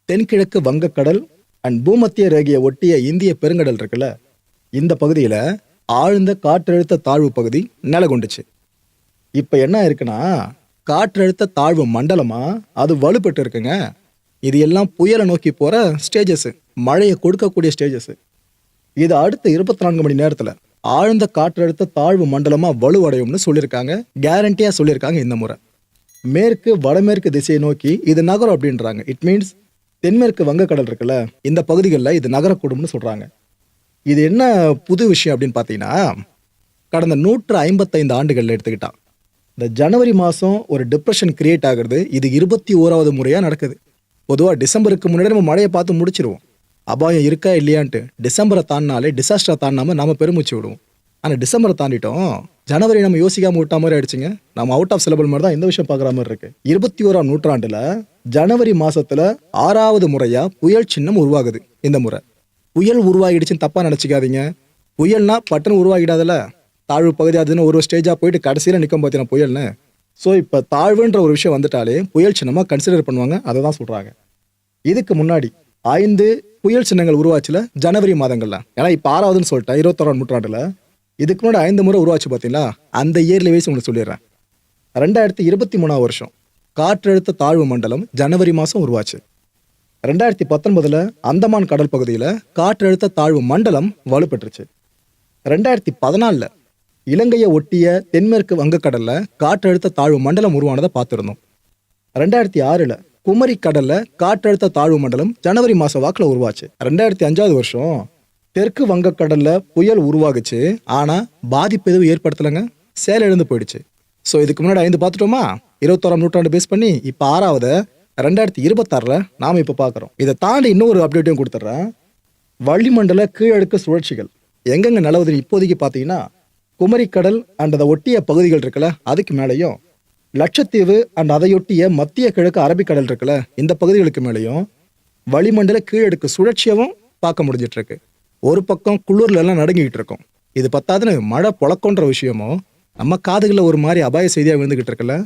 தென்கிழக்கு வங்கக்கடல் அண்ட் பூமத்திய ரேகையை ஒட்டிய இந்திய பெருங்கடல் இருக்குல்ல, இந்த பகுதியில ஆழ்ந்த காற்றழுத்த தாழ்வு பகுதி நிலை கொண்டுச்சு. இப்ப என்ன இருக்குன்னா, காற்றழுத்த தாழ்வு மண்டலமா அது வலுப்பெற்று இருக்குங்க. இது எல்லாம் புயலை நோக்கி போற ஸ்டேஜஸ், மழையை கொடுக்கக்கூடிய ஸ்டேஜஸ். இது அடுத்த 24 மணி நேரத்துல ஆழ்ந்த காற்றழுத்த தாழ்வு மண்டலமா வலுவடையும்னு சொல்லியிருக்காங்க. கேரண்டியா சொல்லியிருக்காங்க. இந்த முறை மேற்கு வடமேற்கு திசையை நோக்கி இது நகரம் அப்படின்றாங்க. இட் மீன்ஸ் தென்மேற்கு வங்கக்கடல் இருக்குல்ல, இந்த பகுதிகளில் இது நகரக்கூடும்னு சொல்றாங்க. இது என்ன புது விஷயம் அப்படின்னு பார்த்தீங்கன்னா, கடந்த 155 ஆண்டுகள் எடுத்துக்கிட்டா இந்த ஜனவரி மாதம் ஒரு டிப்ரெஷன் கிரியேட் ஆகுறது இது 21வது முறையாக நடக்குது. பொதுவாக டிசம்பருக்கு முன்னாடி நம்ம மழையை பார்த்து முடிச்சிருவோம். அபாயம் இருக்கா இல்லையான்ட்டு டிசம்பரை தாண்டினாலே டிசாஸ்டரை தாண்டாமல் நம்ம பெருமூச்சு விடுவோம். ஆனால் டிசம்பரை தாண்டிட்டோம், ஜனவரி நம்ம யோசிக்காம விட்டா மாதிரி ஆயிடுச்சுங்க. நம்ம அவுட் ஆஃப் சிலபல் மாதிரி தான் இந்த விஷயம் பார்க்குற மாதிரி இருக்கு. 21ஆம் நூற்றாண்டுல ஜனவரி மாசத்துல 6வது முறையா புயல் சின்னம் உருவாகுது. இந்த முறை புயல் உருவாகிடுச்சுன்னு தப்பா நினைச்சுக்காதீங்க. புயல்னா பட்டுன்னு உருவாகிடாதுல, தாழ்வு பகுதி அதுன்னு ஒரு ஸ்டேஜா போயிட்டு கடைசியில நிற்கும் பார்த்தீங்கன்னா புயல்னு. ஸோ இப்போ தாழ்வுன்ற ஒரு விஷயம் வந்துட்டாலே புயல் சின்னமா கன்சிடர் பண்ணுவாங்க. அதை தான் சொல்றாங்க. இதுக்கு முன்னாடி 5 புயல் சின்னங்கள் உருவாச்சுல ஜனவரி மாதங்கள்ல. ஏன்னா இப்போ 6வதுன்னு சொல்லிட்டேன் 21ஆம் நூற்றாண்டுல. இதுக்கு முன்னாடி 5 முறை உருவாச்சு பார்த்தீங்களா, அந்த இயர்லி வைஸ் உங்களுக்கு சொல்லிடுறேன். 2023ஆம் வருஷம் காற்றழுத்த தாழ்வு மண்டலம் ஜனவரி மாதம் உருவாச்சு. 2019 அந்தமான் கடல் பகுதியில் காற்றழுத்த தாழ்வு மண்டலம் வலுப்பெற்றுச்சு. 2014 இலங்கையை ஒட்டிய தென்மேற்கு வங்கக்கடல்ல காற்றழுத்த தாழ்வு மண்டலம் உருவானதை பார்த்துருந்தோம். 2006 குமரி கடல்ல காற்றழுத்த தாழ்வு மண்டலம் ஜனவரி மாச வாக்கில் உருவாச்சு. 2005வது வருஷம் தெற்கு வங்கக்கடல்ல புயல் உருவாகுச்சு. ஆனா பாதிப்பு எதுவும் ஏற்படுத்தலைங்க, செயலிழந்து போயிடுச்சு. ஸோ இதுக்கு முன்னாடி 5 பார்த்துட்டோமா, 21ஆம் நூற்றாண்டு பேஸ் பண்ணி இப்போ 6வது 2026 நாம இப்போ பார்க்குறோம். இதை தாண்டி இன்னொரு அப்டேட்டையும் கொடுத்துட்றேன். வளிமண்டல கீழடுக்கு சுழற்சிகள் எங்கெங்க நிலவுதுன்னு இப்போதைக்கு பார்த்தீங்கன்னா, குமரிக்கடல் அண்ட் அதை ஒட்டிய பகுதிகள் இருக்குல்ல அதுக்கு மேலேயும், லட்சத்தீவு அண்ட் அதையொட்டிய மத்திய கிழக்கு அரபிக்கடல் இருக்குல்ல இந்த பகுதிகளுக்கு மேலேயும் வளிமண்டல கீழடுக்கு சுழற்சியவும் பார்க்க முடிஞ்சிட்டு இருக்கு. ஒரு பக்கம் குளிர்ல எல்லாம் நடுங்கிட்டு இருக்கும். இது பத்தாதுன்னு மழை பொழக்கன்ற விஷயமும் நம்ம காதுகளில் ஒரு மாதிரி அபாய செய்தியாக விழுந்துகிட்டு இருக்குல்ல.